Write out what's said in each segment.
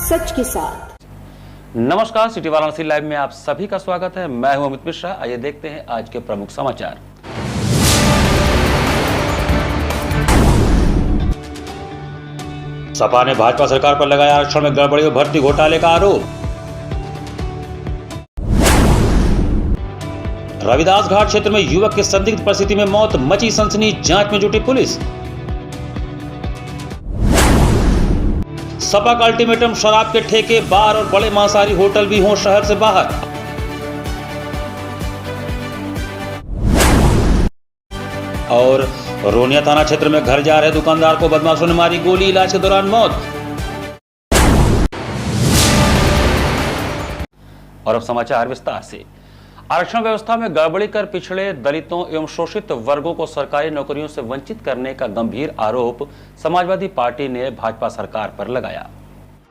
सच के साथ। नमस्कार, सिटी वाराणसी लाइव में आप सभी का स्वागत है। मैं हूं अमित मिश्रा। आइए देखते हैं आज के प्रमुख समाचार। सपा ने भाजपा सरकार पर लगाया आरक्षण में गड़बड़ी और भर्ती घोटाले का आरोप। रविदास घाट क्षेत्र में युवक की संदिग्ध परिस्थिति में मौत, मची सनसनी, जांच में जुटी पुलिस। सपा का अल्टीमेटम, शराब के ठेके, बार और बड़े मांसाहारी होटल भी हों शहर से बाहर। और रोनिया थाना क्षेत्र में घर जा रहे दुकानदार को बदमाशों ने मारी गोली, इलाज के दौरान मौत। और अब समाचार विस्तार से। आरक्षण व्यवस्था में गड़बड़ी कर पिछड़े दलितों एवं शोषित वर्गों को सरकारी नौकरियों से वंचित करने का गंभीर आरोप समाजवादी पार्टी ने भाजपा सरकार पर लगाया।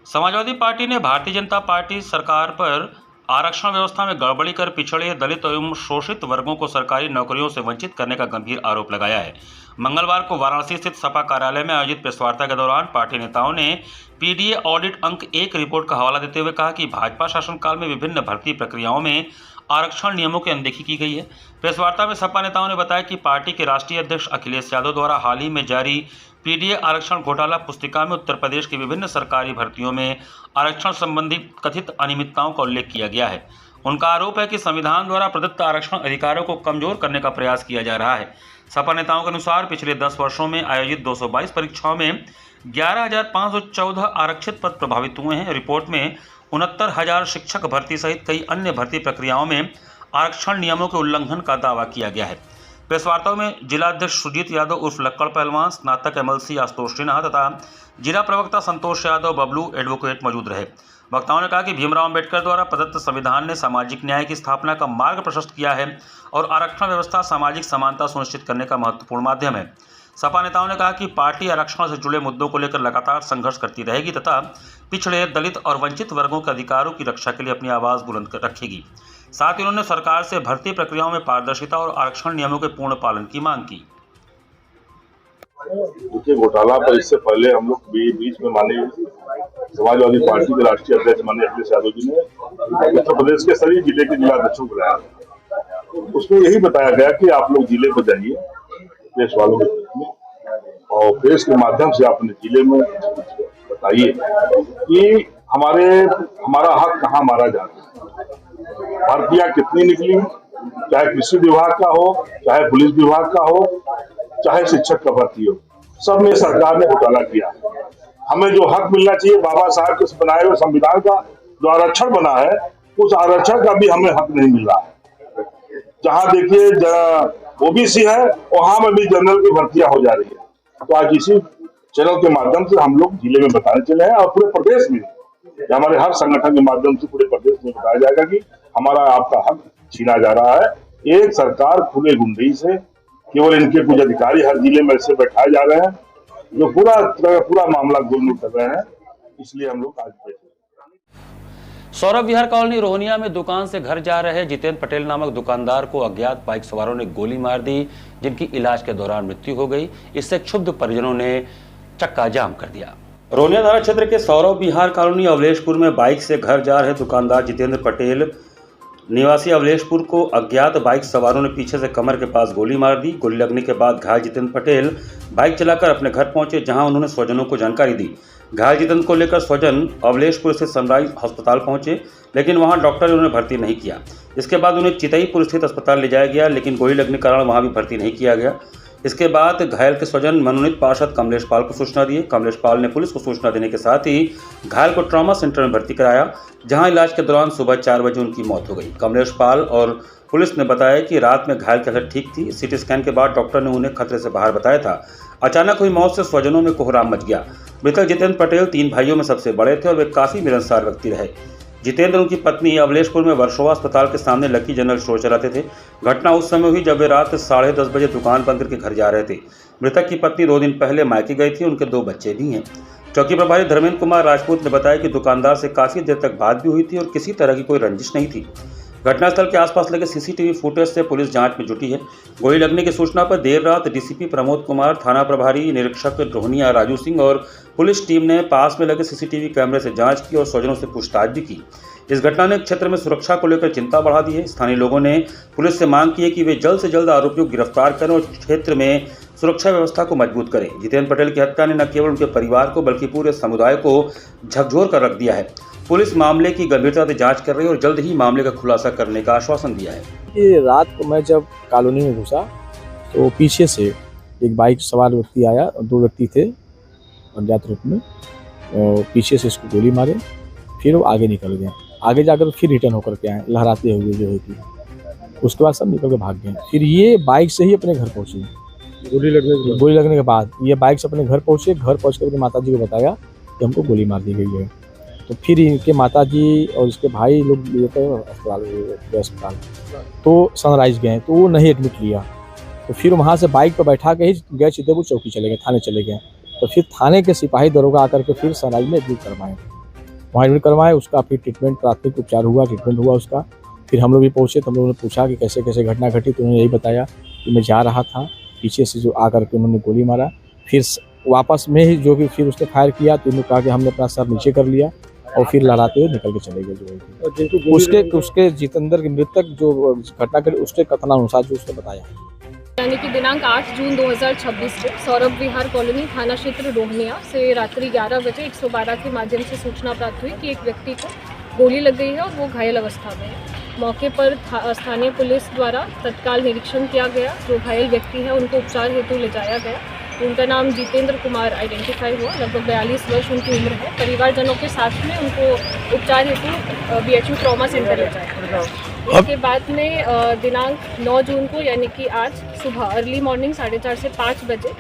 समाजवादी पार्टी ने भारतीय जनता पार्टी सरकार पर आरक्षण व्यवस्था में गड़बड़ी कर पिछड़े दलित एवं शोषित वर्गों को सरकारी नौकरियों से वंचित करने का गंभीर आरोप लगाया है। मंगलवार को वाराणसी स्थित सपा कार्यालय में आयोजित प्रेस वार्ता के दौरान पार्टी नेताओं ने पीडीए ऑडिट अंक 1 रिपोर्ट का हवाला देते हुए कहा कि भाजपा शासनकाल में विभिन्न भर्ती प्रक्रियाओं में आरक्षण नियमों की अनदेखी की गई है। प्रेस वार्ता में सपा नेताओं ने बताया कि पार्टी के राष्ट्रीय अध्यक्ष अखिलेश यादव द्वारा हाल ही में जारी पीडीए आरक्षण घोटाला पुस्तिका में उत्तर प्रदेश की विभिन्न सरकारी भर्तियों में आरक्षण संबंधी कथित अनियमितताओं का उल्लेख किया गया है। उनका आरोप है कि संविधान द्वारा प्रदत्त आरक्षण अधिकारों को कमजोर करने का प्रयास किया जा रहा है। सपा नेताओं के अनुसार पिछले 10 वर्षों में आयोजित 222 परीक्षाओं में 11,514 आरक्षित पद प्रभावित हुए हैं। रिपोर्ट में 69,000 शिक्षक भर्ती सहित कई अन्य भर्ती प्रक्रियाओं में आरक्षण नियमों के उल्लंघन का दावा किया गया है। प्रेस वार्ता में जिलाध्यक्ष सुजीत यादव उर्फ लक्कड़ पहलवान, स्नातक एमएलसी आशुतोष सिन्हा तथा जिला प्रवक्ता संतोष यादव, बबलू एडवोकेट मौजूद रहे। वक्ताओं ने कहा कि भीमराव अंबेडकर द्वारा प्रदत्त संविधान ने सामाजिक न्याय की स्थापना का मार्ग प्रशस्त किया है और आरक्षण व्यवस्था सामाजिक समानता सुनिश्चित करने का महत्वपूर्ण माध्यम है। सपा नेताओं ने कहा कि पार्टी आरक्षण से जुड़े मुद्दों को लेकर लगातार संघर्ष करती रहेगी तथा पिछड़े, दलित और वंचित वर्गों के अधिकारों की रक्षा के लिए अपनी आवाज बुलंद रखेगी। साथ ही उन्होंने सरकार से भर्ती प्रक्रियाओं में पारदर्शिता और आरक्षण नियमों के पूर्ण पालन की मांग की। देखिए, घोटाला पर इससे पहले हम लोग बीच में माननीय समाजवादी पार्टी के राष्ट्रीय अध्यक्ष माननीय अखिलेश यादव जी ने उत्तर प्रदेश के सभी जिले के जिलाध्यक्षों को बुलाया। उसमें यही बताया गया कि आप लोग जिले पर जाइए प्रेस वालों के और प्रेस के माध्यम से अपने जिले में बताइए कि हमारा हक कहाँ मारा जाता है, भर्तियां कितनी निकली, चाहे कृषि विभाग का हो, चाहे पुलिस विभाग का हो, चाहे शिक्षक का भर्ती हो, सब में सरकार ने घोटाला किया। हमें जो हक मिलना चाहिए बाबा साहब के बनाए हुए संविधान का जो आरक्षण बना है, उस आरक्षण का भी हमें हक नहीं मिल रहा है। जहाँ देखिए ओबीसी है वहां में भी जनरल की भर्तियां हो जा रही है। तो आज इसी चैनल के माध्यम से हम लोग जिले में बताने चले हैं और पूरे प्रदेश में, हमारे हर संगठन के माध्यम से पूरे प्रदेश में बताया जाएगा कि हमारा आपका हक छीना जा रहा है। एक सरकार खुले गुंडई से केवल इनके कुछ अधिकारी हर जिले में ऐसे बैठाए जा रहे हैं जो पूरा मामला गोलमोल कर रहे हैं। इसलिए हम लोग आज बैठे। सौरभ विहार कॉलोनी रोहनिया में दुकान से घर जा रहे जितेंद्र पटेल नामक दुकानदार को अज्ञात बाइक सवारों ने गोली मार दी, जिनकी इलाज के दौरान मृत्यु हो गई। इससे क्षुब्ध परिजनों ने चक्का जाम कर दिया। रोहनिया थाना क्षेत्र के सौरभ विहार कॉलोनी अवलेशपुर में बाइक से घर जा रहे दुकानदार जितेंद्र पटेल निवासी अवलेशपुर को अज्ञात बाइक सवारों ने पीछे से कमर के पास गोली मार दी। गोली लगने के बाद घायल जितेंद्र पटेल बाइक चलाकर अपने घर पहुंचे, जहां उन्होंने स्वजनों को जानकारी दी। घायल जितेंद्र को लेकर स्वजन अवलेशपुर से सनराइज अस्पताल पहुंचे, लेकिन वहां डॉक्टर ने उन्हें भर्ती नहीं किया। इसके बाद उन्हें चितईपुर स्थित अस्पताल ले जाया गया, लेकिन गोली लगने के कारण वहां भी भर्ती नहीं किया गया। इसके बाद घायल के स्वजन मनोनीत पार्षद कमलेश पाल को सूचना दी। कमलेश पाल ने पुलिस को सूचना देने के साथ ही घायल को ट्रॉमा सेंटर में भर्ती कराया, जहां इलाज के दौरान सुबह 4 बजे उनकी मौत हो गई। कमलेश पाल और पुलिस ने बताया कि रात में घायल की हालत ठीक थी। सीटी स्कैन के बाद डॉक्टर ने उन्हें खतरे से बाहर बताया था। अचानक हुई मौत से स्वजनों में कोहराम मच गया। मृतक जितेंद्र पटेल 3 भाइयों में सबसे बड़े थे और वे काफी मिलनसार व्यक्ति रहे। जितेंद्र उनकी पत्नी अवलेशपुर में वर्सोवा अस्पताल के सामने लकी जनरल स्टोर चलाते थे। घटना उस समय हुई जब वे रात 10:30 बजे दुकान बंद करके घर जा रहे थे। मृतक की पत्नी 2 दिन पहले मायके गई थी। उनके 2 बच्चे भी हैं। चौकी प्रभारी धर्मेंद्र कुमार राजपूत ने बताया कि दुकानदार से काफी देर तक बात भी हुई थी और किसी तरह की कोई रंजिश नहीं थी। घटनास्थल के आसपास लगे सीसीटीवी फुटेज से पुलिस जांच में जुटी है। गोली लगने की सूचना पर देर रात डीसीपी प्रमोद कुमार, थाना प्रभारी निरीक्षक रोहनिया राजू सिंह और पुलिस टीम ने पास में लगे सीसीटीवी कैमरे से जांच की और स्वजनों से पूछताछ भी की। इस घटना ने क्षेत्र में सुरक्षा को लेकर चिंता बढ़ा दी है। स्थानीय लोगों ने पुलिस से मांग की है कि वे जल्द से जल्द आरोपियों को गिरफ्तार करें और क्षेत्र में सुरक्षा व्यवस्था को मजबूत करें। जितेंद्र पटेल की हत्या ने न केवल उनके परिवार को बल्कि पूरे समुदाय को झकझोर कर रख दिया है। पुलिस मामले की गंभीरता से जांच कर रही है और जल्द ही मामले का खुलासा करने का आश्वासन दिया है। कि रात को मैं जब कॉलोनी में घुसा तो पीछे से एक बाइक सवार व्यक्ति आया और 2 व्यक्ति थे अज्ञात रूप में, और पीछे से इसको गोली मारे, फिर वो आगे निकल गए। आगे जाकर फिर रिटर्न होकर के आए लहराते हुए जो है कि उसके बाद सब निकल के भाग गए। फिर ये बाइक से ही अपने घर पहुँचे। गोली लगने के बाद ये बाइक से अपने घर पहुँचे। घर पहुँच कर अपनी माता जी को बताया कि हमको गोली मार दी गई है। तो फिर इनके माताजी और इसके भाई लोग लिए थे अस्पताल, तो सनराइज गए तो वो नहीं एडमिट लिया। तो फिर वहाँ से बाइक पर बैठा के ही गए चितेपुर चौकी चले गए, थाने चले गए। तो फिर थाने के सिपाही दरोगा आकर के फिर सनराइज में एडमिट करवाएं। वहाँ एडमिट करवाए, उसका फिर ट्रीटमेंट, प्राथमिक उपचार हुआ, ट्रीटमेंट हुआ उसका। फिर हम लोग भी पहुँचे तो हम लोगों ने पूछा कि कैसे कैसे घटना घटी, तो उन्होंने यही बताया कि मैं जा रहा था, पीछे से जो आकर के उन्होंने गोली मारा। फिर वापस में ही जो कि फिर उसने फायर किया तो उन्होंने कहा कि हमने अपना सर नीचे कर लिया और फिर लड़ाते हुए निकल के चले गए। जो है उसके जितेंद्र की मृतक जो घटना करी उसके कथनानुसार जो उसने बताया, यानी कि दिनांक 8 जून 2026 को सौरभ विहार कॉलोनी थाना क्षेत्र रोहनिया से रात्रि 11 बजे 112 के माध्यम से सूचना प्राप्त हुई कि एक व्यक्ति को गोली लग गई है और वो घायल अवस्था में है। मौके पर स्थानीय पुलिस द्वारा तत्काल निरीक्षण किया गया। जो घायल व्यक्ति है उनको उपचार हेतु ले जाया गया। उनका नाम जितेंद्र कुमार आइडेंटिफाई हुआ, लगभग 42 वर्ष उनकी उम्र है। परिवारजनों के साथ में उनको उपचार हेतु BHU ट्रॉमा सेंटर ले जाया गया। इसके बाद में दिनांक 9 जून को यानी कि आज सुबह अर्ली मॉर्निंग 4:30 से 5 बजे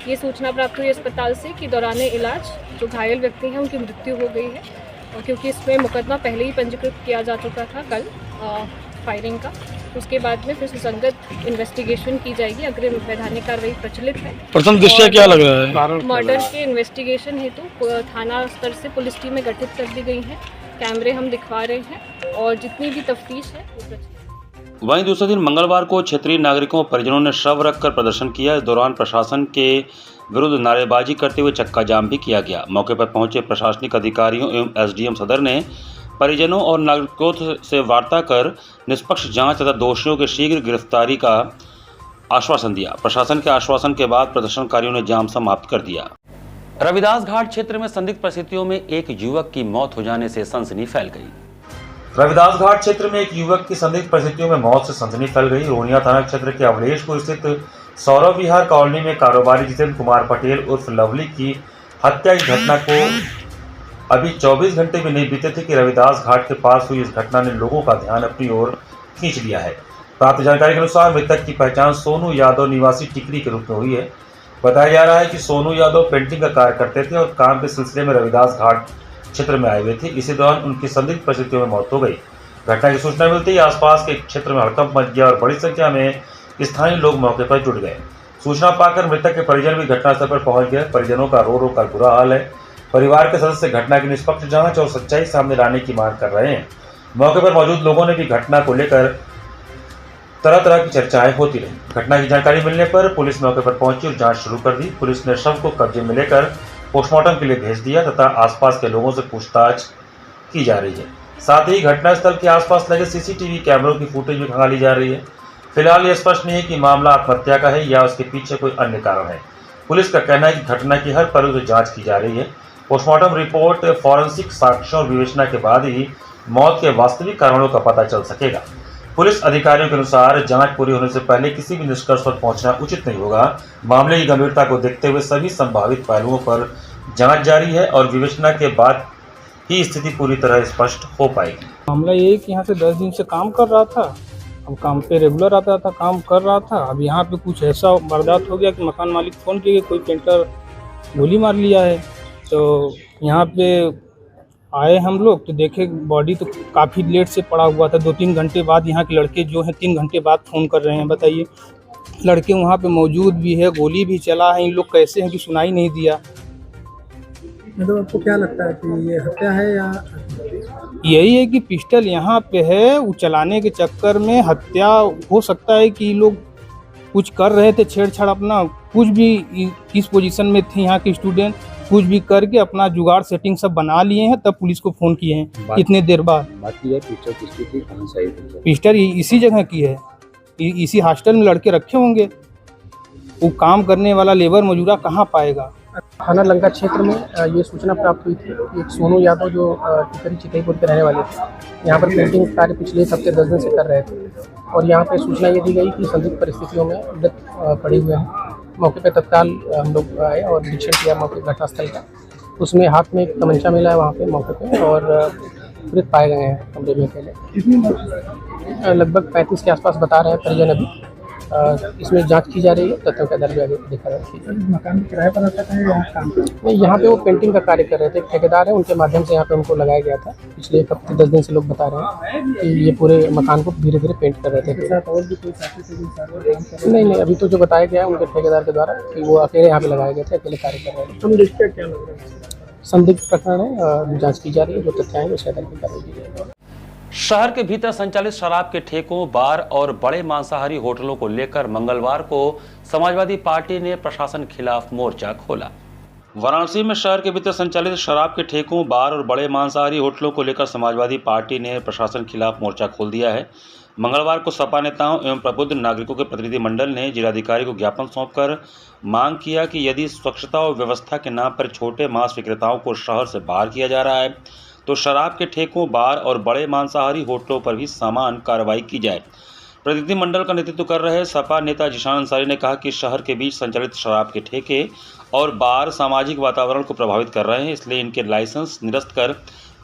ये सूचना प्राप्त हुई अस्पताल से कि दौरान इलाज जो घायल व्यक्ति हैं उनकी मृत्यु हो गई है। और क्योंकि इसमें मुकदमा पहले ही पंजीकृत किया जा चुका था कल फायरिंग का, उसके बाद में फिर सुसंगत इन्वेस्टिगेशन की जाएगी। अग्रिम वैधानिक कार्रवाई प्रचलित है। प्रथम दृष्टया क्या लग रहा है? मर्डर के इन्वेस्टिगेशन हेतु थाना स्तर से पुलिस टीमें गठित कर दी गई हैं। कैमरे हम दिखवा रहे हैं और जितनी भी तफ्तीश है वो प्रचलित। वहीं दूसरे दिन मंगलवार को क्षेत्रीय नागरिकों और परिजनों ने शव रखकर प्रदर्शन किया। इस दौरान प्रशासन के विरुद्ध नारेबाजी करते हुए चक्का जाम भी किया गया। मौके पर पहुंचे प्रशासनिक अधिकारियों एवं SDM सदर ने परिजनों और नागरिकों से वार्ता कर निष्पक्ष जांच तथा दोषियों के शीघ्र गिरफ्तारी का आश्वासन दिया। प्रशासन के आश्वासन के बाद प्रदर्शनकारियों ने जाम समाप्त कर दिया। रविदास घाट क्षेत्र में संदिग्ध परिस्थितियों में एक युवक की मौत हो जाने से सनसनी फैल गई। रविदास घाट क्षेत्र में एक युवक की संदिग्ध परिस्थितियों में मौत से सनसनी फैल गई। रोहनिया थाना क्षेत्र के अवलेशपुर स्थित सौरभ विहार कॉलोनी में कारोबारी जितेंद्र कुमार पटेल उर्फ लवली की हत्या की घटना को अभी 24 घंटे भी नहीं बीते थे कि रविदास घाट के पास हुई इस घटना ने लोगों का ध्यान अपनी ओर खींच लिया है। प्राप्त जानकारी के अनुसार मृतक की पहचान सोनू यादव निवासी टिकरी के रूप में हुई है। बताया जा रहा है कि सोनू यादव पेंटिंग का कार्य करते थे और काम के सिलसिले में रविदास घाट क्षेत्र में आए हुए थे। इसी दौरान उनकी संदिग्ध परिस्थितियों में मौत हो गई। घटना की सूचना मिलते ही आसपास के क्षेत्र में हड़कंप मच गया और बड़ी संख्या में स्थानीय लोग मौके पर जुट गए। सूचना पाकर मृतक के परिजन भी घटनास्थल पर पहुंच गए। परिजनों का रो रो कर बुरा हाल है। परिवार के सदस्य घटना की निष्पक्ष जांच और सच्चाई सामने लाने की मांग कर रहे हैं। मौके पर मौजूद लोगों ने भी घटना को लेकर तरह तरह की चर्चाएं होती रही। घटना की जानकारी मिलने पर पुलिस मौके पर पहुंची और जांच शुरू कर दी। पुलिस ने शव को कब्जे में लेकर पोस्टमार्टम के लिए भेज दिया तथा आसपास के लोगों से पूछताछ की जा रही है। साथ ही घटनास्थल के आसपास लगे CCTV कैमरों की फुटेज भी खंगाली जा रही है। फिलहाल यह स्पष्ट नहीं है कि मामला आत्महत्या का है या उसके पीछे कोई अन्य कारण है। पुलिस का कहना है कि घटना की हर पहलू से जांच की जा रही है। पोस्टमार्टम रिपोर्ट, फॉरेंसिक साक्ष्यों और विवेचना के बाद ही मौत के वास्तविक कारणों का पता चल सकेगा। पुलिस अधिकारियों के अनुसार जांच पूरी होने से पहले किसी भी निष्कर्ष पर पहुंचना उचित नहीं होगा। मामले की गंभीरता को देखते हुए सभी संभावित पहलुओं पर जांच जारी है और विवेचना के बाद ही स्थिति पूरी तरह स्पष्ट हो पाएगी। मामला ये है कि यहाँ से 10 दिन से काम कर रहा था। अब काम पे रेगुलर आता था, काम कर रहा था। अब यहाँ पे कुछ ऐसा वारदात हो गया कि मकान मालिक फ़ोन किए कोई पेंटर गोली मार लिया है। तो यहाँ पे आए हम लोग तो देखे बॉडी तो काफ़ी लेट से पड़ा हुआ था। 2-3 घंटे बाद यहाँ के लड़के जो हैं 3 घंटे बाद फ़ोन कर रहे हैं। बताइए, लड़के वहाँ पे मौजूद भी है, गोली भी चला है। इन लोग कैसे हैं कि सुनाई नहीं दिया। मतलब आपको क्या लगता है कि ये हत्या है या यही है कि पिस्टल यहाँ पे है, वो चलाने के चक्कर में हत्या हो सकता है कि लोग कुछ कर रहे थे छेड़छाड़, अपना कुछ भी किस पोजीशन में थे यहाँ के स्टूडेंट, कुछ भी करके अपना जुगाड़ सेटिंग सब बना लिए हैं, तब पुलिस को फोन किए हैं इतने देर बाद। बात की है पिस्टल किसकी थी, कहाँ से आई थी? पिस्टल इसी जगह की है, इसी हॉस्टल में लड़के रखे होंगे। वो काम करने वाला लेबर मजूरा कहाँ पाएगा। थाना लंका क्षेत्र में ये सूचना प्राप्त हुई थी कि एक सोनू यादव जो टिकरी चितईपुर के रहने वाले थे, यहाँ पर पेंटिंग कार्य पिछले हफ्ते 10 दिन से कर रहे थे और यहाँ पे सूचना ये दी गई कि संदिग्ध परिस्थितियों में मृत पड़े हुए हैं। मौके पे तत्काल हम लोग आए और निरीक्षण किया मौके घटनास्थल का। उसमें हाथ में एक तमंचा मिला है वहाँ पे मौके पे और मृत पाए गए हैं कमरे में अकेले। लगभग 35 के आसपास बता रहे हैं परिजन अभी। इसमें जांच की जा रही है, तथ्यों के आधार पर आगे देखा जा रहा है। मकान किराए पर रहता है या काम नहीं, यहाँ पे वो पेंटिंग का कार्य कर रहे थे, एक ठेकेदार है, उनके माध्यम से यहाँ पे उनको लगाया गया था। पिछले एक हफ्ते 10 दिन से लोग बता रहे हैं कि ये पूरे मकान को धीरे धीरे पेंट कर रहे थे। और भी कोई नहीं, अभी तो जो बताया गया है उनके ठेकेदार के द्वारा कि वो अकेले यहाँ पे लगाए गए थे, अकेले कार्य कर रहे थे। तुम देखते क्या लग रहा है? संदिग्ध प्रकरण है, जाँच की जा रही है, जो तथ्य आएंगे उसके आधार पर कार्रवाई की जाएगी। शहर के भीतर संचालित शराब के ठेकों, बार और बड़े मांसाहारी होटलों को लेकर मंगलवार को समाजवादी पार्टी ने प्रशासन खिलाफ मोर्चा खोला। वाराणसी में शहर के भीतर संचालित शराब के ठेकों, बार और बड़े मांसाहारी होटलों को लेकर समाजवादी पार्टी ने प्रशासन खिलाफ मोर्चा खोल दिया है। मंगलवार को सपा नेताओं एवं प्रबुद्ध नागरिकों के प्रतिनिधिमंडल ने जिलाधिकारी को ज्ञापन सौंपकर मांग किया कि यदि स्वच्छता और व्यवस्था के नाम पर छोटे मांस विक्रेताओं को शहर से बाहर किया जा रहा है तो शराब के ठेकों, बार और बड़े मांसाहारी होटलों पर भी समान कार्रवाई की जाए। प्रतिनिधिमंडल का नेतृत्व कर रहे सपा नेता जिशान अंसारी ने कहा कि शहर के बीच संचालित शराब के ठेके और बार सामाजिक वातावरण को प्रभावित कर रहे हैं, इसलिए इनके लाइसेंस निरस्त कर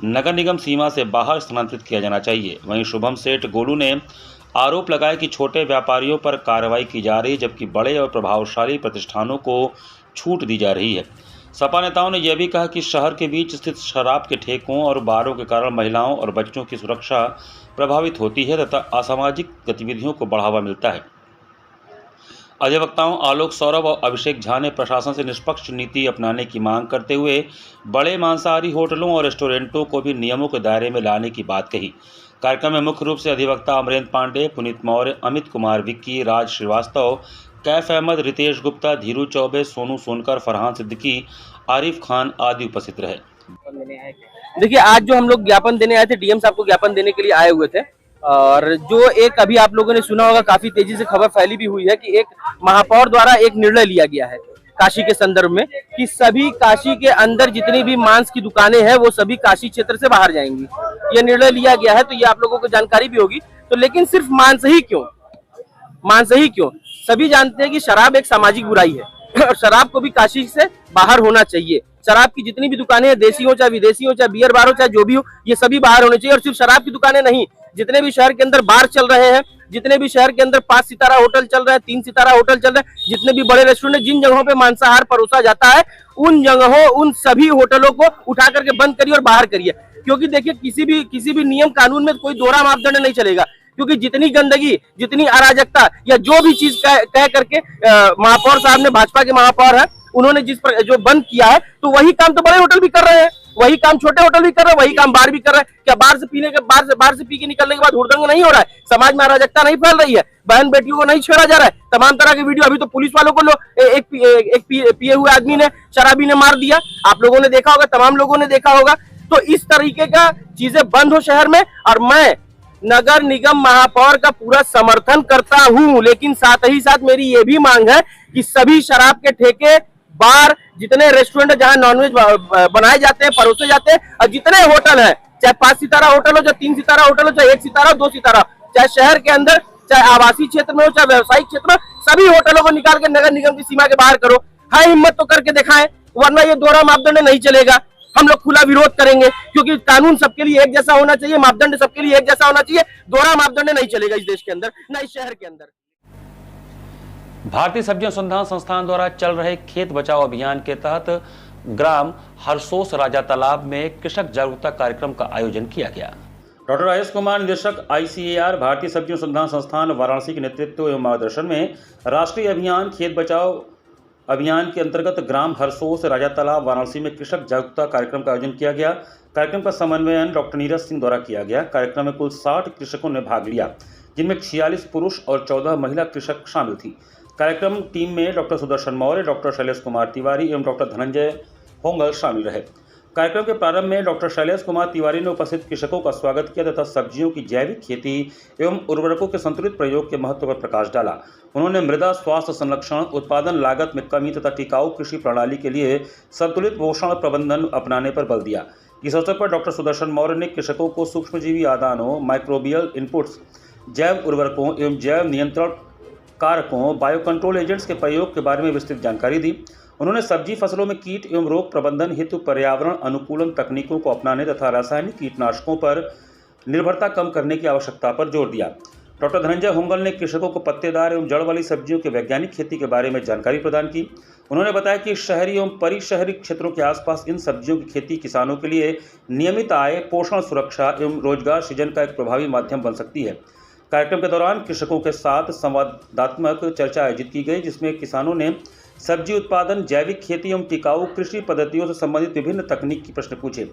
नगर निगम सीमा से बाहर स्थानांतरित किया जाना चाहिए। वहीं शुभम सेठ गोलू ने आरोप लगाया कि छोटे व्यापारियों पर कार्रवाई की जा रही है, जबकि बड़े और प्रभावशाली प्रतिष्ठानों को छूट दी जा रही है। सपा नेताओं ने यह भी कहा कि शहर के बीच स्थित शराब के ठेकों और बारों के कारण महिलाओं और बच्चों की सुरक्षा प्रभावित होती है तथा असामाजिक गतिविधियों को बढ़ावा मिलता है। अधिवक्ताओं आलोक सौरभ और अभिषेक झा ने प्रशासन से निष्पक्ष नीति अपनाने की मांग करते हुए बड़े मांसाहारी होटलों और रेस्टोरेंटों को भी नियमों के दायरे में लाने की बात कही। कार्यक्रम में मुख्य रूप से अधिवक्ता अमरेंद्र पांडे, पुनीत मौर्य, अमित कुमार विक्की, राज श्रीवास्तव, कैफ अहमद, रितेश गुप्ता, धीरू चौबे, सोनू सोनकर, फरहान सिद्दीकी, आरिफ खान आदि उपस्थित रहे। देखिए, आज जो हम लोग ज्ञापन देने आए थे, डीएम साहब को ज्ञापन देने के लिए आए हुए थे और जो एक अभी आप लोगों ने सुना होगा, काफी तेजी से खबर फैली भी हुई है कि एक महापौर द्वारा एक निर्णय लिया गया है काशी के संदर्भ में कि सभी काशी के अंदर जितनी भी मांस की दुकानें हैं वो सभी काशी क्षेत्र से बाहर जाएंगी। ये निर्णय लिया गया है, तो ये आप लोगों को जानकारी भी होगी। तो लेकिन सिर्फ मांस ही क्यों? मांस ही क्यों? सभी जानते हैं कि शराब एक सामाजिक बुराई है और शराब को भी काशी से बाहर होना चाहिए। शराब की जितनी भी दुकानें हैं, देसी हो चाहे विदेशी हो, चाहे बियर बार हो, चाहे जो भी हो, ये सभी बाहर होने चाहिए। और सिर्फ शराब की दुकानें नहीं, जितने भी शहर के अंदर बार चल रहे हैं, जितने भी शहर के अंदर 5 सितारा होटल चल रहे हैं, 3 सितारा होटल चल रहे हैं, जितने भी बड़े रेस्टोरेंट, जिन जगहों पे मांसाहार परोसा जाता है, उन जगहों, उन सभी होटलों को उठा करके बंद करिए और बाहर करिए। क्योंकि देखिए, किसी भी नियम कानून में कोई दोहरा मापदंड नहीं चलेगा। क्योंकि जितनी गंदगी, जितनी अराजकता या जो भी चीज कह करके महापौर साहब ने, भाजपा के महापौर है, उन्होंने जो बंद किया है, तो वही काम तो बड़े होटल भी कर रहे हैं, वही काम छोटे होटल भी कर रहे हैं, वही काम बार भी कर रहे हैं। क्या बाहर से पी के निकलने के बाद हुड़दंग नहीं हो रहा है? समाज में अराजकता नहीं फैल रही है? बहन बेटियों को नहीं छेड़ा जा रहा है? तमाम तरह के वीडियो, अभी तो पुलिस वालों को एक पिए हुए आदमी ने, शराबी ने मार दिया, आप लोगों ने देखा होगा, तमाम लोगों ने देखा होगा। तो इस तरीके का चीजें बंद हो शहर में। और मैं नगर निगम महापौर का पूरा समर्थन करता हूं, लेकिन साथ ही साथ मेरी ये भी मांग है कि सभी शराब के ठेके, बार, जितने रेस्टोरेंट जहां नॉनवेज बनाए जाते हैं, परोसे जाते हैं, और जितने होटल हैं, चाहे 5 सितारा होटल हो, चाहे 3 सितारा होटल हो, चाहे 1 सितारा, 2 सितारा, चाहे शहर के अंदर, चाहे आवासीय क्षेत्र में हो, चाहे व्यावसायिक क्षेत्र में, सभी होटलों को निकाल के नगर निगम की सीमा के बाहर करो। है हिम्मत तो करके दिखाएं, वरना ये दोहरा मापदंड नहीं चलेगा। हम लोग खुला विरोध करेंगे, क्योंकि कानून सबके लिए एक जैसा होना चाहिए, मापदंड सबके लिए एक जैसा होना चाहिए। दोहरा मापदंड नहीं चलेगा इस देश के अंदर, न इस शहर के अंदर। भारतीय सब्जी अनुसंधान संस्थान द्वारा चल रहे खेत बचाओ अभियान के तहत ग्राम हरसोस राजा तालाब में कृषक जागरूकता कार्यक्रम का आयोजन किया गया। डॉक्टर राजेश कुमार, निदेशक ICAR भारतीय सब्जी अनुसंधान संस्थान वाराणसी के नेतृत्व एवं मार्गदर्शन में राष्ट्रीय अभियान खेत बचाओ अभियान के अंतर्गत ग्राम हरसोस राजा तालाब वाराणसी में कृषक जागरूकता कार्यक्रम का आयोजन किया गया। कार्यक्रम का समन्वयन डॉक्टर नीरज सिंह द्वारा किया गया। कार्यक्रम में कुल 60 कृषकों ने भाग लिया, जिनमें 46 पुरुष और 14 महिला कृषक शामिल थी। कार्यक्रम टीम में डॉक्टर सुदर्शन मौर्य, डॉक्टर शैलेश कुमार तिवारी एवं डॉक्टर धनंजय होंगल शामिल रहे। कार्यक्रम के प्रारंभ में डॉक्टर शैलेश कुमार तिवारी ने उपस्थित कृषकों का स्वागत किया तथा सब्जियों की जैविक खेती एवं उर्वरकों के संतुलित प्रयोग के महत्व पर प्रकाश डाला। उन्होंने मृदा स्वास्थ्य संरक्षण, उत्पादन लागत में कमी तथा टिकाऊ कृषि प्रणाली के लिए संतुलित पोषण प्रबंधन अपनाने पर बल दिया। इस अवसर पर डॉक्टर सुदर्शन मौर्य ने कृषकों को सूक्ष्मजीवी आदानों, माइक्रोबियल इनपुट्स, जैव उर्वरकों एवं जैव नियंत्रण कारकों, बायो कंट्रोल एजेंट्स के प्रयोग के बारे में विस्तृत जानकारी दी। उन्होंने सब्जी फसलों में कीट एवं रोग प्रबंधन हेतु पर्यावरण अनुकूलन तकनीकों को अपनाने तथा रासायनिक कीटनाशकों पर निर्भरता कम करने की आवश्यकता पर जोर दिया। डॉक्टर धनंजय होंगल ने कृषकों को पत्तेदार एवं जड़ वाली सब्जियों के वैज्ञानिक खेती के बारे में जानकारी प्रदान की। उन्होंने बताया कि शहरी एवं परिशहरी क्षेत्रों के आसपास इन सब्जियों की खेती किसानों के लिए नियमित आय, पोषण सुरक्षा एवं रोजगार सृजन का एक प्रभावी माध्यम बन सकती है। कार्यक्रम के दौरान कृषकों के साथ संवादात्मक चर्चा आयोजित की गई, जिसमें किसानों ने सब्जी उत्पादन, जैविक खेती एवं टिकाऊ कृषि पद्धतियों से संबंधित विभिन्न तकनीकी प्रश्न पूछे।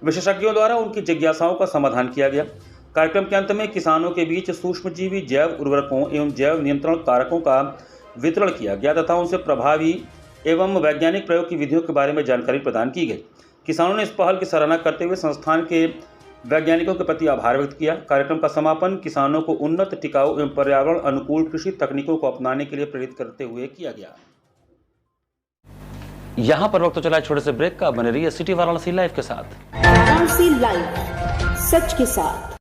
विशेषज्ञों द्वारा उनकी जिज्ञासाओं का समाधान किया गया। कार्यक्रम के अंत में किसानों के बीच सूक्ष्मजीवी जैव उर्वरकों एवं जैव नियंत्रण कारकों का वितरण किया गया तथा उनसे प्रभावी एवं वैज्ञानिक प्रयोग की विधियों के बारे में जानकारी प्रदान की गई। किसानों ने इस पहल की सराहना करते हुए संस्थान के वैज्ञानिकों के प्रति आभार व्यक्त किया। कार्यक्रम का समापन किसानों को उन्नत, टिकाऊ एवं पर्यावरण अनुकूल कृषि तकनीकों को अपनाने के लिए प्रेरित करते हुए किया गया। यहाँ पर वक्त चला छोटे से ब्रेक का। बने रहिए सिटी वाराणसी लाइव के साथ। वाराणसी लाइव, सच के साथ।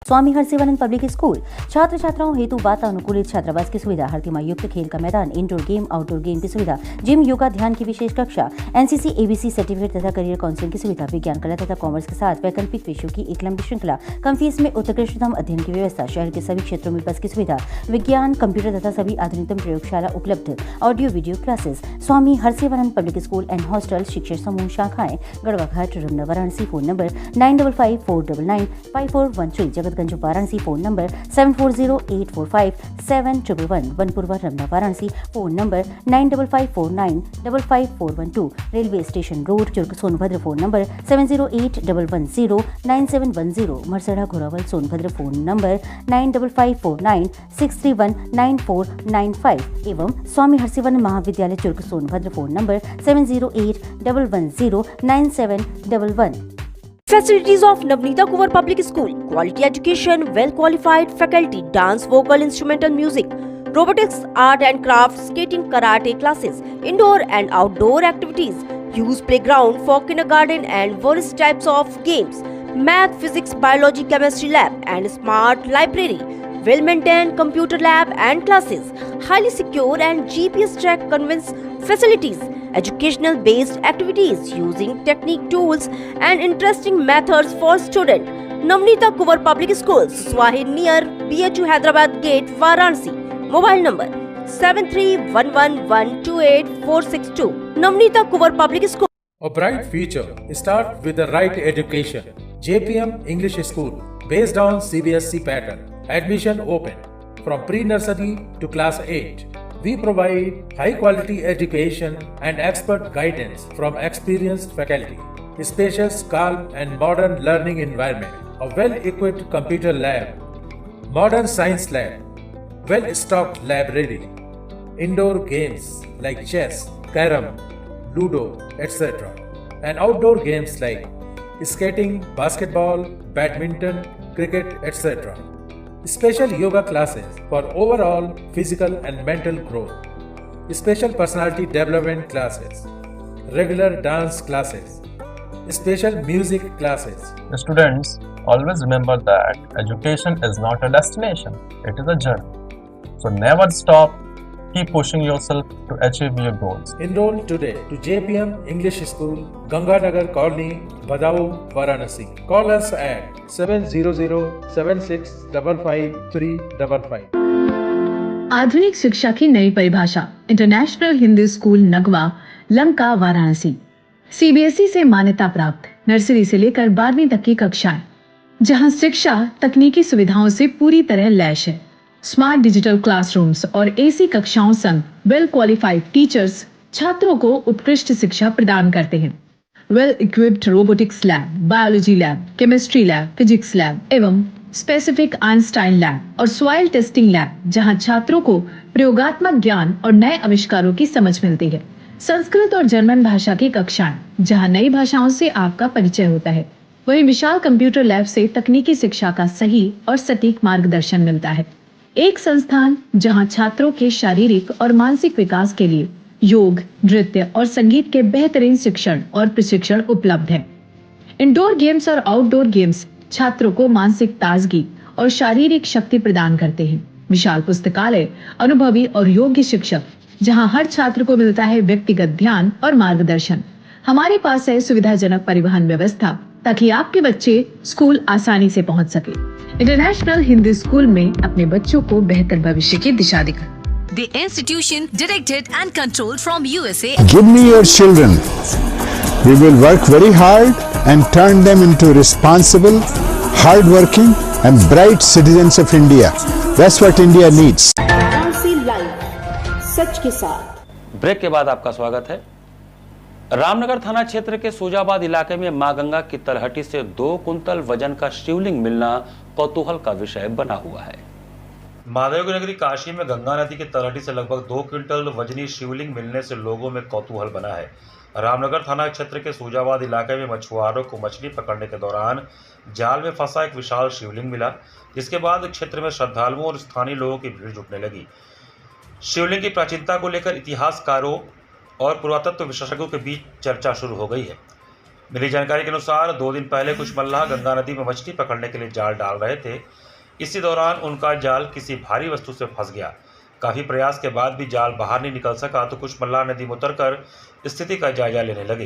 स्वामी हरसिवानंद पब्लिक स्कूल छात्र छात्राओं हेतु वातानुकूलित छात्रावास की सुविधा, हर तिमाही युक्त खेल का मैदान, इंडोर गेम, आउटडोर गेम की सुविधा, जिम, योगा, ध्यान की विशेष कक्षा, एनसीसी, एबीसी सर्टिफिकेट तथा करियर काउंसलिंग की सुविधा, विज्ञान, कला तथा कॉमर्स के साथ वैकल्पिक विषयों की एक लंबी श्रृंखला, कम फीस में उत्कृष्टतम अध्ययन की व्यवस्था, शहर के सभी क्षेत्रों में बस की सुविधा, विज्ञान, कंप्यूटर तथा सभी आधुनिकतम प्रयोगशाला उपलब्ध, audio video classes. Swami Harsivanand public school and hostel, शिक्षण समूह, शाखाएं Garhwa Ghat, Ramna, Varanasi. Phone number 9554995413, Jagatganj Varanasi. Phone number 7408457111, Vanpurwa, Ramna, Varanasi. Phone number 9554955412, railway station road, Churk, Sonbhadra. Phone number 7081109710, Marsara, Ghorawal, Sonbhadra. Phone number 954963199495 एवं स्वामी हरसिवानंद महाविद्यालय, Churk, Sonbhadra. Phone number 7081109711। Facilities of Navneeta Kuvar Public School: quality education, well qualified faculty, dance, vocal, instrumental music, robotics, art and crafts, skating, karate classes, indoor and outdoor activities, use playground for kindergarten and various types of games, math, physics, biology, chemistry lab and smart library, well maintained computer lab and classes, highly secure and GPS track conveyance facilities, educational based activities using technique tools and interesting methods for students. Navneeta Kuvar Public Schools, Swahi near BHU Hyderabad Gate, Varanasi. Mobile number 7311128462. Navneeta Kuvar Public School. A bright future starts with the right education. JPM English School, based on CBSE pattern. Admission open from pre-nursery to class 8. We provide high quality education and expert guidance from experienced faculty. Spacious, calm and modern learning environment. A well-equipped computer lab. Modern science lab. Well-stocked library. Indoor games like chess, carom, ludo, etc. And outdoor games like skating, basketball, badminton, cricket, etc. Special yoga classes for overall physical and mental growth. Special personality development classes. Regular dance classes. Special music classes. The students always remember that education is not a destination, it is a journey. So never stop Keep pushing yourself to achieve your goals. Enroll today to JPM English School, Ganganagar Colony, Badaun, Varanasi. Call us at 700-7655-355. आधुनिक शिक्षा की नई परिभाषा, international Hindi school Nagwa, Lanka, Varanasi. CBSE से मान्यता प्राप्त nursery से लेकर 12वीं तक की कक्षाएं, जहां शिक्षा तकनीकी सुविधाओं से पूरी तरह लैस है। स्मार्ट डिजिटल क्लासरूम्स और एसी कक्षाओं संग वेल क्वालिफाइड टीचर्स छात्रों को उत्कृष्ट शिक्षा प्रदान करते हैं। Well equipped robotics lab, biology lab, chemistry lab, physics lab एवं स्पेसिफिक आइंस्टाइन लैब और सॉइल टेस्टिंग लैब, जहां छात्रों को प्रयोगात्मक ज्ञान और नए आविष्कारों की समझ मिलती है। संस्कृत और जर्मन भाषा की कक्षाएं, जहां नई भाषाओं से आपका परिचय होता है। वहीं विशाल कंप्यूटर लैब से तकनीकी शिक्षा का सही और सटीक मार्गदर्शन मिलता है। एक संस्थान जहां छात्रों के शारीरिक और मानसिक विकास के लिए योग, नृत्य और संगीत के बेहतरीन शिक्षण और प्रशिक्षण उपलब्ध है। इंडोर गेम्स और आउटडोर गेम्स छात्रों को मानसिक ताजगी और शारीरिक शक्ति प्रदान करते हैं। विशाल पुस्तकालय, अनुभवी और योग्य शिक्षक, जहां हर छात्र को मिलता है व्यक्तिगत ध्यान और मार्गदर्शन। हमारे पास है सुविधाजनक परिवहन व्यवस्था, ताकि आपके बच्चे स्कूल आसानी से पहुंच सके। इंटरनेशनल हिंदी स्कूल में अपने बच्चों को बेहतर भविष्य की दिशा दिखाएं। The institution directed and controlled from USA. Give me your children. We will work very hard and turn them into responsible, hard-working and bright citizens of India. That's what India needs. Varanasi live, सच के साथ। Break के बाद आपका स्वागत है। रामनगर थाना क्षेत्र के सूजाबाद इलाके में मां गंगा की तलहटी से 2 कुंतल वजन का शिवलिंग मिलना कौतूहल का विषय बना हुआ है। महादेव की नगरी काशी में गंगा नदी की तलहटी से लगभग 2 क्विंटल वजनी शिवलिंग मिलने से लोगों में कौतूहल बना है। रामनगर थाना क्षेत्र के सूजाबाद इलाके में मछुआरों को मछली पकड़ने के दौरान जाल में फंसा एक विशाल शिवलिंग मिला, जिसके बाद क्षेत्र में श्रद्धालुओं और स्थानीय लोगों की भीड़ जुटने लगी। शिवलिंग की प्राचीनता को लेकर इतिहासकारों और पुरातत्व विशेषज्ञों के बीच चर्चा शुरू हो गई है। मिली जानकारी के अनुसार 2 दिन पहले कुछ मल्लाह गंगा नदी में मछली पकड़ने के लिए जाल डाल रहे थे। इसी दौरान उनका जाल किसी भारी वस्तु से फंस गया। काफ़ी प्रयास के बाद भी जाल बाहर नहीं निकल सका तो कुछ मल्लाह नदी में उतरकर स्थिति का जायजा लेने लगे।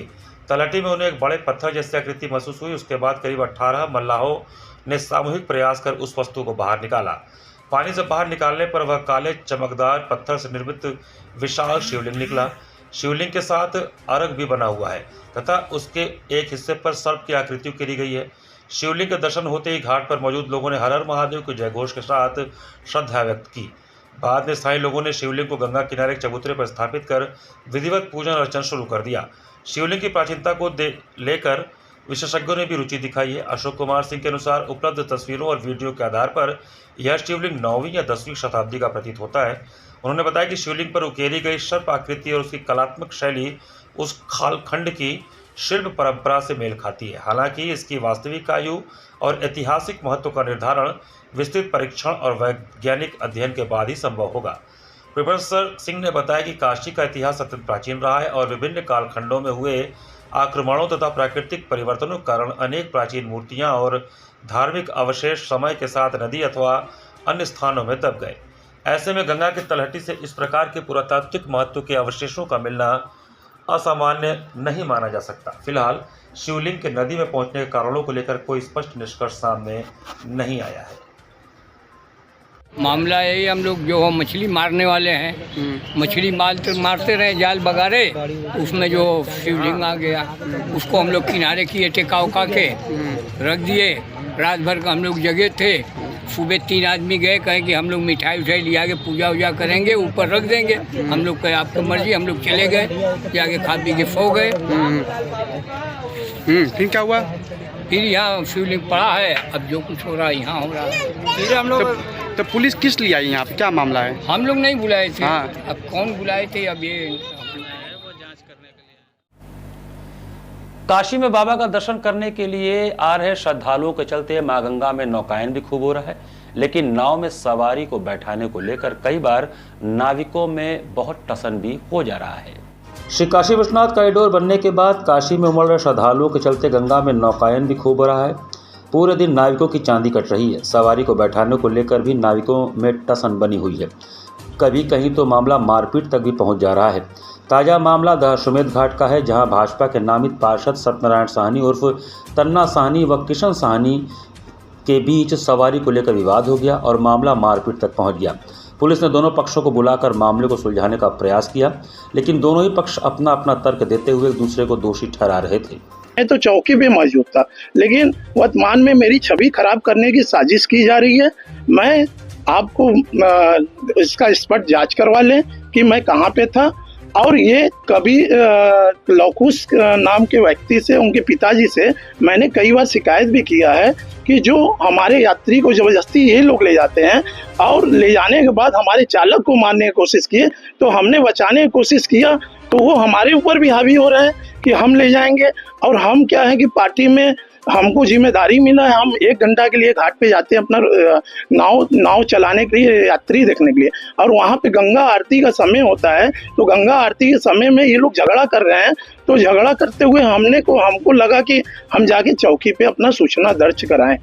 तलहटी में उन्हें एक बड़े पत्थर जैसी आकृति महसूस हुई। उसके बाद करीब 18 मल्लाहों ने सामूहिक प्रयास कर उस वस्तु को बाहर निकाला। पानी से बाहर निकालने पर वह काले चमकदार पत्थर से निर्मित विशाल शिवलिंग निकला। शिवलिंग के साथ अर्घ भी बना हुआ है तथा उसके एक हिस्से पर सर्प की आकृति उकेरी गई है। शिवलिंग के दर्शन होते ही घाट पर मौजूद लोगों ने हर हर महादेव के जयघोष के साथ श्रद्धा व्यक्त की। बाद में स्थानीय लोगों ने शिवलिंग को गंगा किनारे एक चबूतरे पर स्थापित कर विधिवत पूजन अर्चन शुरू कर दिया। शिवलिंग की प्राचीनता को लेकर विशेषज्ञों ने भी रुचि दिखाई है। अशोक कुमार सिंह के अनुसार उपलब्ध तस्वीरों और वीडियो के आधार पर यह शिवलिंग 9वीं या 10वीं शताब्दी का प्रतीत होता है। उन्होंने बताया कि शिवलिंग पर उकेरी गई सर्प आकृति और उसकी कलात्मक शैली उस कालखंड की शिल्प परंपरा से मेल खाती है। हालांकि इसकी वास्तविक आयु और ऐतिहासिक महत्व का निर्धारण विस्तृत परीक्षण और वैज्ञानिक अध्ययन के बाद ही संभव होगा। प्रोफेसर सिंह ने बताया कि काशी का इतिहास अत्यंत प्राचीन रहा है और विभिन्न कालखंडों में हुए आक्रमणों तथा प्राकृतिक परिवर्तनों के कारण अनेक प्राचीन मूर्तियां और धार्मिक अवशेष समय के साथ नदी अथवा अन्य स्थानों में दब गए। ऐसे में गंगा की तलहटी से इस प्रकार के पुरातात्विक महत्व के अवशेषों का मिलना असामान्य नहीं माना जा सकता। फिलहाल शिवलिंग के नदी में पहुंचने के कारणों को लेकर कोई स्पष्ट निष्कर्ष सामने नहीं आया है। मामला यही, हम लोग जो मछली मारने वाले हैं, मछली मारते रहे, जाल बगारे, उसमें जो शिवलिंग आ गया, उसको हम लोग किनारे किए टेका उका के रख दिए। रात भर का हम लोग जगे थे। सुबह 3 आदमी गए, कहे कि हम लोग मिठाई उठाई लिया के पूजा वूजा करेंगे, ऊपर रख देंगे। हम लोग कहे आपकी मर्जी। हम लोग चले गए, जाके खा पी के सो गए। फिर क्या हुआ? फिर यहाँ शिवलिंग पड़ा है, अब जो कुछ हो रहा है यहाँ हो रहा है। फिर हम लोग तो पुलिस किस लिए आई यहाँ पे, क्या मामला है? हम लोग नहीं बुलाए थे। हाँ। अब कौन बुलाए थे, अब ये काशी में बाबा का दर्शन करने के लिए आ रहे श्रद्धालुओं के चलते मां गंगा में नौकायन भी खूब हो रहा है, लेकिन नाव में सवारी को बैठाने को लेकर कई बार नाविकों में बहुत टसन भी हो जा रहा है। श्री काशी विश्वनाथ कॉरिडोर बनने के बाद काशी में उमड़ रहे श्रद्धालुओं के चलते गंगा में नौकायन भी खूब हो रहा है। पूरे दिन नाविकों की चांदी कट रही है। सवारी को बैठाने को लेकर भी नाविकों में टसन बनी हुई है। कभी कहीं तो मामला मारपीट तक भी पहुंच जा रहा है। ताज़ा मामला दशाश्वमेध घाट का है, जहां भाजपा के नामित पार्षद सत्यनारायण साहनी उर्फ तन्ना साहनी व किशन साहनी के बीच सवारी को लेकर विवाद हो गया और मामला मारपीट तक पहुंच गया। पुलिस ने दोनों पक्षों को बुलाकर मामले को सुलझाने का प्रयास किया, लेकिन दोनों ही पक्ष अपना अपना तर्क देते हुए एक दूसरे को दोषी ठहरा रहे थे। मैं तो चौकी पे मौजूद था, लेकिन वर्तमान में मेरी छवि खराब करने की साजिश की जा रही है। मैं आपको इसका स्पष्ट जांच करवा लें कि मैं कहाँ पे था, और ये कभी लौकुश नाम के व्यक्ति से, उनके पिताजी से मैंने कई बार शिकायत भी किया है कि जो हमारे यात्री को जबरदस्ती ये लोग ले जाते हैं और ले जाने के बाद हमारे चालक को मारने की कोशिश किए, तो हमने बचाने की कोशिश किया तो वो हमारे ऊपर भी हावी हो रहे हैं कि हम ले जाएंगे। और हम क्या है कि पार्टी में हमको जिम्मेदारी मिला है, हम 1 घंटा के लिए घाट पे जाते हैं अपना नाव चलाने के लिए, यात्री देखने के लिए, और वहाँ पे गंगा आरती का समय होता है। तो गंगा आरती के समय में ये लोग झगड़ा कर रहे हैं, तो झगड़ा करते हुए हमको लगा कि हम जाके चौकी पे अपना सूचना दर्ज कराएं।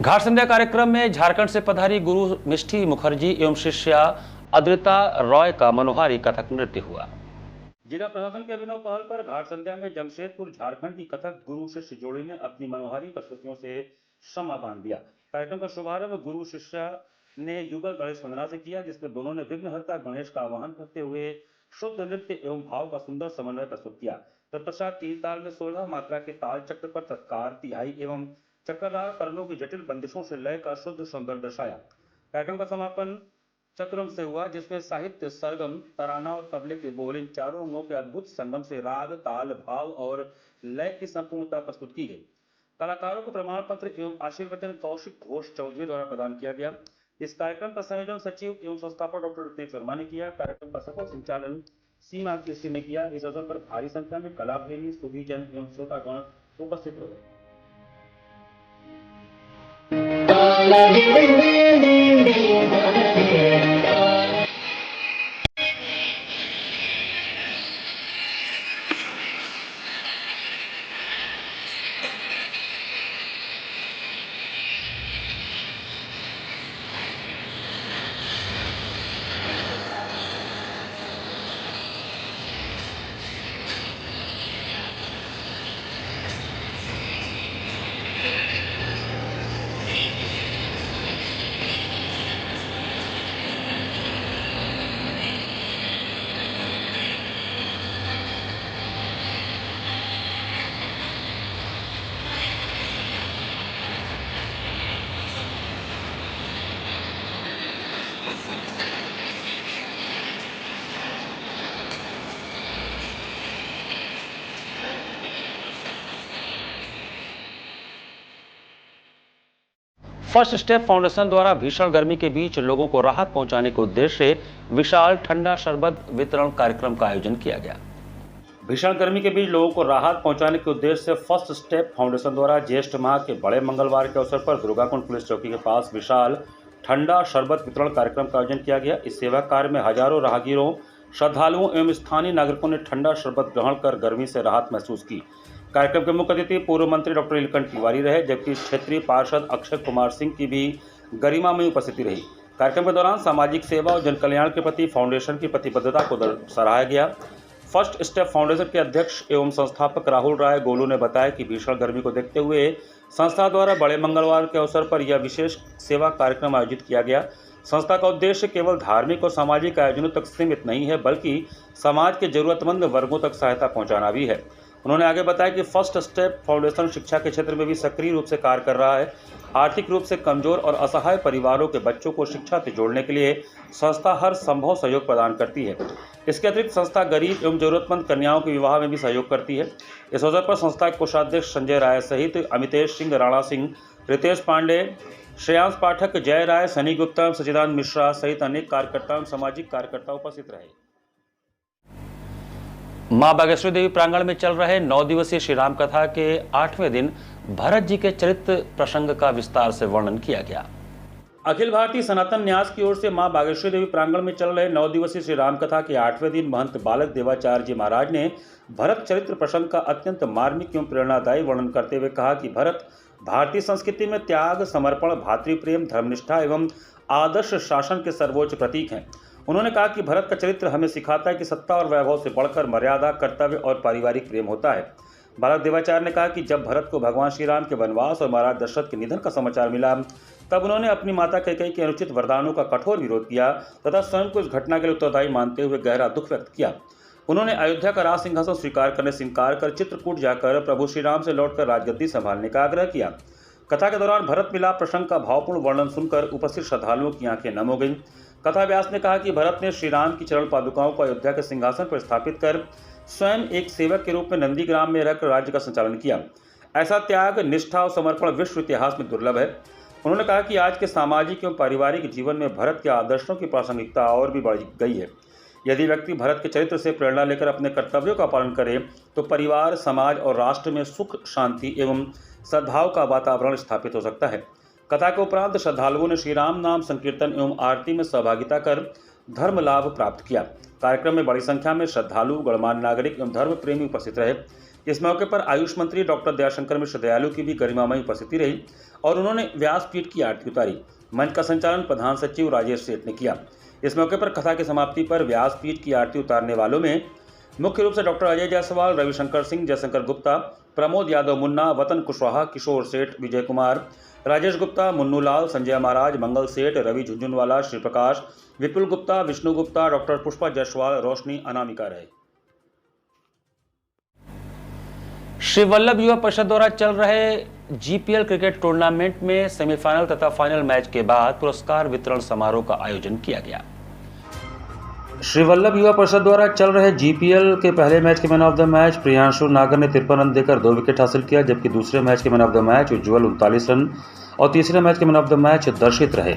घाट संध्या कार्यक्रम में झारखंड से पधारी गुरु मिष्ठी मुखर्जी एवं शिष्या अद्रिता रॉय का मनोहारी कथक नृत्य हुआ। जिला प्रशासन के अभिनव पहल पर घाट संध्या में जमशेदपुर झारखंड की कथक गुरु शिष्य जोड़ी ने अपनी मनोहारी प्रस्तुतियों से क्षमा बांध दिया। कार्यक्रम का शुभारंभ गुरु शिष्या ने युगल गणेश वंदना से किया, जिसमें दोनों ने विघ्नहर्ता गणेश का आवाहन करते हुए शुद्ध नृत्य एवं भाव का सुंदर समन्वय प्रस्तुत किया। तत्पश्चात 3 ताल में 16 मात्रा के ताल चक्र पर तत्कार, तिहाई एवं चक्ररार कर्णों की जटिल बंदिशों से लय का शुद्ध सौंदर्य दर्शाया। कार्यक्रम का समापन चक्रम से हुआ, जिसमें साहित्य, सरगम, तराना और तबले के बोल, इन चारों अंगों के अद्भुत संगम से राग, ताल, भाव और लय की संपूर्णता प्रस्तुत की गई। कलाकारों को प्रमाण पत्र एवं आशीर्वचन कौशिक घोष चौधरी द्वारा प्रदान किया गया। इस कार्यक्रम का संयोजन सचिव एवं संस्थापक डॉक्टर रत्नेश वर्मा ने किया। कार्यक्रम का सफल संचालन सीमा कृषि ने किया। इस अवसर पर भारी संख्या में कला प्रेमी, सुधीजन एवं श्रोतागण उपस्थित रहे। फर्स्ट स्टेप फाउंडेशन द्वारा भीषण गर्मी के बीच लोगों को राहत पहुंचाने के उद्देश्य से विशाल ठंडा शरबत वितरण कार्यक्रम का आयोजन किया गया। भीषण गर्मी के बीच लोगों को राहत पहुंचाने के उद्देश्य से फर्स्ट स्टेप फाउंडेशन द्वारा ज्येष्ठ माह के बड़े मंगलवार के अवसर पर दुर्गाकुंड पुलिस चौकी के पास विशाल ठंडा शरबत वितरण कार्यक्रम का आयोजन किया गया। इस सेवा कार्य में हजारों राहगीरों, श्रद्धालुओं एवं स्थानीय नागरिकों ने ठंडा शरबत ग्रहण कर गर्मी से राहत महसूस की। कार्यक्रम के मुख्य अतिथि पूर्व मंत्री डॉक्टर नीलकंठ तिवारी रहे, जबकि क्षेत्रीय पार्षद अक्षय कुमार सिंह की भी गरिमामयी उपस्थिति रही। कार्यक्रम के दौरान सामाजिक सेवा और जन कल्याण के प्रति फाउंडेशन की प्रतिबद्धता को सराहा गया। फर्स्ट स्टेप फाउंडेशन के अध्यक्ष एवं संस्थापक राहुल राय गोलू ने बताया कि भीषण गर्मी को देखते हुए संस्था द्वारा बड़े मंगलवार के अवसर पर यह विशेष सेवा कार्यक्रम आयोजित किया गया। संस्था का उद्देश्य केवल धार्मिक और सामाजिक आयोजनों तक सीमित नहीं है, बल्कि समाज के जरूरतमंद वर्गों तक सहायता पहुंचाना भी है। उन्होंने आगे बताया कि फर्स्ट स्टेप फाउंडेशन शिक्षा के क्षेत्र में भी सक्रिय रूप से कार्य कर रहा है। आर्थिक रूप से कमजोर और असहाय परिवारों के बच्चों को शिक्षा से जोड़ने के लिए संस्था हर संभव सहयोग प्रदान करती है। इसके अतिरिक्त संस्था गरीब एवं जरूरतमंद कन्याओं के विवाह में भी सहयोग करती है। इस अवसर पर संस्था के कोषाध्यक्ष संजय राय सहित अमितेश सिंह, राणा सिंह, रितेश पांडे, श्रेयांश पाठक, जय राय, सनी गुप्ता, सचिदानंद मिश्रा सहित अनेक कार्यकर्ता एवं सामाजिक कार्यकर्ता उपस्थित रहे। मां बागेश्वरी देवी प्रांगण में चल रहे 9 दिवसीय श्री राम कथा के 8वें दिन भरत जी के चरित्र प्रसंग का विस्तार से वर्णन किया गया। अखिल भारतीय सनातन न्यास की ओर से मां बागेश्वरी देवी प्रांगण में चल रहे 9 दिवसीय श्री राम कथा के 8वें दिन महंत बालक देवाचार्य जी महाराज ने भरत चरित्र प्रसंग का अत्यंत मार्मिक एवं प्रेरणादायी वर्णन करते हुए कहा कि भरत भारतीय संस्कृति में त्याग, समर्पण, भातृप्रेम, धर्मनिष्ठा एवं आदर्श शासन के सर्वोच्च प्रतीक हैं। उन्होंने कहा कि भरत का चरित्र हमें सिखाता है कि सत्ता और वैभव से बढ़कर मर्यादा, कर्तव्य और पारिवारिक प्रेम होता है। बालक देवाचार्य ने कहा कि जब भरत को भगवान श्री राम के वनवास और महाराज दशरथ के निधन का समाचार मिला, तब उन्होंने अपनी माता कैकेयी के अनुचित वरदानों का कठोर विरोध किया तथा स्वयं को इस घटना के लिए उत्तरदायी मानते हुए गहरा दुख व्यक्त किया। उन्होंने अयोध्या का राज सिंहासन स्वीकार करने से इनकार कर चित्रकूट जाकर प्रभु श्री राम से लौटकर राजगद्दी संभालने का आग्रह किया। कथा के दौरान भरत मिलाप प्रसंग का भावपूर्ण वर्णन सुनकर उपस्थित श्रद्धालुओं की आंखें नम हो गईं। कथा व्यास ने कहा कि भरत ने श्री राम की चरण पादुकाओं को अयोध्या के सिंहासन पर स्थापित कर स्वयं एक सेवक के रूप में नंदीग्राम में रहकर राज्य का संचालन किया। ऐसा त्याग, निष्ठा और समर्पण विश्व इतिहास में दुर्लभ है। उन्होंने कहा कि आज के सामाजिक एवं पारिवारिक जीवन में भरत के आदर्शों की प्रासंगिकता और भी बढ़ गई है। यदि व्यक्ति भरत के चरित्र से प्रेरणा लेकर अपने कर्तव्यों का पालन करे तो परिवार, समाज और राष्ट्र में सुख, शांति एवं सद्भाव का वातावरण स्थापित हो सकता है। कथा के उपरांत श्रद्धालुओं ने श्री राम नाम संकीर्तन एवं आरती में सहभागिता कर धर्म लाभ प्राप्त किया। कार्यक्रम में बड़ी संख्या में श्रद्धालु, गणमान्य नागरिक एवं धर्म प्रेमी उपस्थित रहे। इस मौके पर आयुष मंत्री डॉक्टर दयाशंकर मिश्र दयालु की भी गरिमामयी उपस्थिति रही और उन्होंने व्यासपीठ की आरती उतारी। मंच का संचालन प्रधान सचिव राजेश सेठ ने किया। इस मौके पर कथा की समाप्ति पर व्यासपीठ की आरती उतारने वालों में मुख्य रूप से डॉक्टर अजय जायसवाल, रविशंकर सिंह, जयशंकर गुप्ता, प्रमोद यादव मुन्ना, वतन कुशवाहा, किशोर सेठ, विजय कुमार, राजेश गुप्ता, मुन्नू लाल, संजय महाराज, मंगल सेठ, रवि झुंझुनवाला, श्री प्रकाश, विपुल गुप्ता, विष्णु गुप्ता, डॉक्टर पुष्पा जायसवाल, रोशनी अनामिका रहे। श्री वल्लभ युवा परिषद द्वारा चल रहे जीपीएल क्रिकेट टूर्नामेंट में सेमीफाइनल तथा फाइनल मैच के बाद पुरस्कार वितरण समारोह का आयोजन किया गया। श्री वल्लभ युवा परिषद द्वारा चल रहे जीपीएल के पहले मैच के man of the match Priyanshu नागर ने 53 रन देकर 2 विकेट हासिल किया, जबकि दूसरे मैच के man of the match Ujjwal 39 run और तीसरे मैच के मैन ऑफ द मैच दर्शित रहे।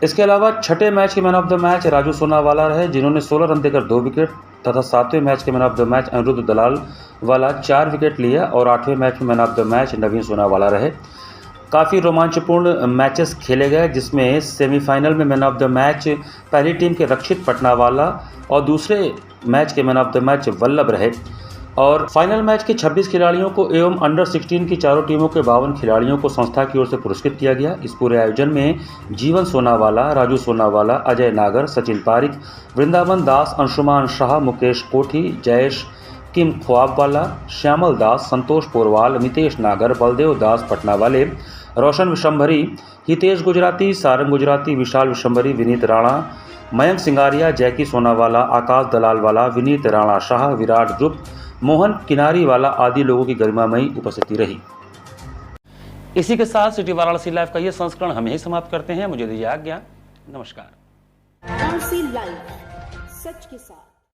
इसके अलावा छठे मैच के man of the match Raju Sonawala रहे, जिन्होंने 16 रन देकर 2 विकेट तथा सातवें मैच के man of the match Aniruddh Dalal वाला 4 विकेट लिया और आठवें मैच में man of the match Naveen Sonawala रहे। काफ़ी रोमांचपूर्ण मैचेस खेले गए, जिसमें सेमीफाइनल में मैन ऑफ द मैच पहली टीम के रक्षित पटनावाला और दूसरे मैच के man of the match Vallabh रहे और फाइनल मैच के 26 खिलाड़ियों को एवं अंडर 16 की चारों टीमों के 52 खिलाड़ियों को संस्था की ओर से पुरस्कृत किया गया। इस पूरे आयोजन में जीवन सोनावाला, राजू सोनावाला, अजय नागर, सचिन पारिक, वृंदावन दास, अंशुमान शाह, मुकेश कोठी, जयेश किम ख्वाबवाला, श्यामल दास, संतोष पोरवाल, मितेश नागर, बलदेव दास पटनावाले, रोशन विशंभरी, हितेश गुजराती, सारंग गुजराती, विशाल विशंभरी, विनीत राणा, मयंक सिंगारिया, जैकी सोनावाला, आकाश दलालवाला, विनीत राणा शाह, विराट ध्रुव, मोहन किनारी वाला आदि लोगों की गरिमामयी उपस्थिति रही। इसी के साथ सिटी वाराणसी लाइव का ये संस्करण हम यही समाप्त करते हैं। मुझे दीजिए आज्ञा। नमस्कार। वाराणसी लाइव, सच के साथ।